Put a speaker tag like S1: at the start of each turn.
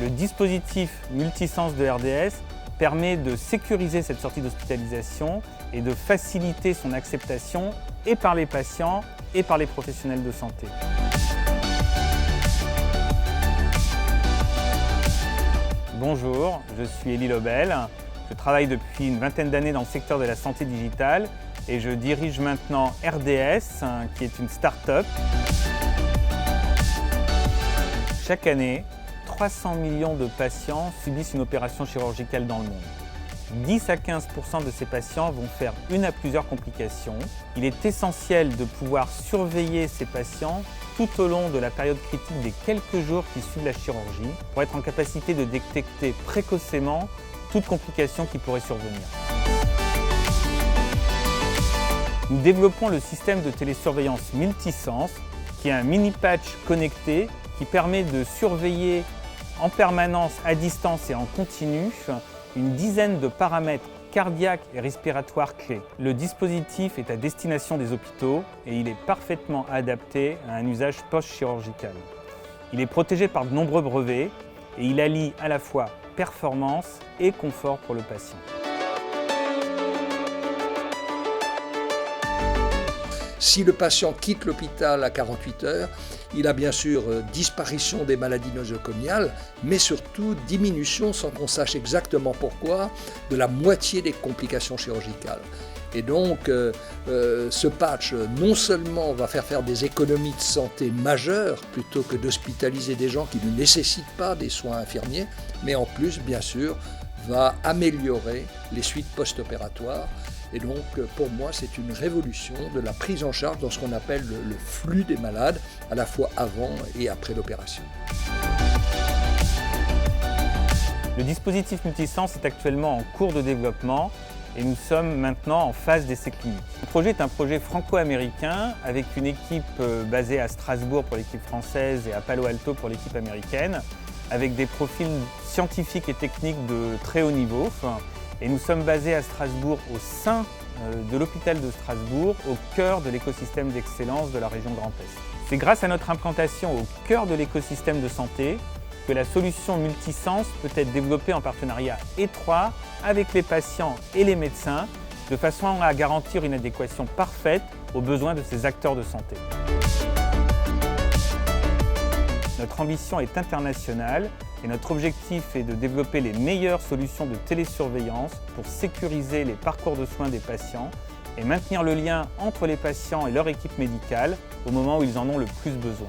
S1: Le dispositif multisens de RDS permet de sécuriser cette sortie d'hospitalisation et de faciliter son acceptation et par les patients et par les professionnels de santé. Bonjour, je suis Élie Lobel. Je travaille depuis une vingtaine d'années dans le secteur de la santé digitale et je dirige maintenant RDS, qui est une start-up. Chaque année, 300 millions de patients subissent une opération chirurgicale dans le monde. 10 à 15% de ces patients vont faire une à plusieurs complications. Il est essentiel de pouvoir surveiller ces patients tout au long de la période critique des quelques jours qui suivent la chirurgie pour être en capacité de détecter précocement toute complication qui pourrait survenir. Nous développons le système de télésurveillance multisens qui est un mini-patch connecté qui permet de surveiller en permanence, à distance et en continu, une dizaine de paramètres cardiaques et respiratoires clés. Le dispositif est à destination des hôpitaux et il est parfaitement adapté à un usage post-chirurgical. Il est protégé par de nombreux brevets et il allie à la fois performance et confort pour le patient.
S2: Si le patient quitte l'hôpital à 48 heures, il a bien sûr disparition des maladies nosocomiales, mais surtout diminution, sans qu'on sache exactement pourquoi, de la moitié des complications chirurgicales. Et donc, ce patch, non seulement va faire des économies de santé majeures, plutôt que d'hospitaliser des gens qui ne nécessitent pas des soins infirmiers, mais en plus, bien sûr, va améliorer les suites post-opératoires. Et donc, pour moi, c'est une révolution de la prise en charge dans ce qu'on appelle le flux des malades, à la fois avant et après l'opération.
S1: Le dispositif multisens est actuellement en cours de développement et nous sommes maintenant en phase d'essai clinique. Le projet est un projet franco-américain avec une équipe basée à Strasbourg pour l'équipe française et à Palo Alto pour l'équipe américaine, avec des profils scientifiques et techniques de très haut niveau. Et nous sommes basés à Strasbourg au sein de l'hôpital de Strasbourg, au cœur de l'écosystème d'excellence de la région Grand Est. C'est grâce à notre implantation au cœur de l'écosystème de santé que la solution multisens peut être développée en partenariat étroit avec les patients et les médecins, de façon à garantir une adéquation parfaite aux besoins de ces acteurs de santé. Notre ambition est internationale et notre objectif est de développer les meilleures solutions de télésurveillance pour sécuriser les parcours de soins des patients et maintenir le lien entre les patients et leur équipe médicale au moment où ils en ont le plus besoin.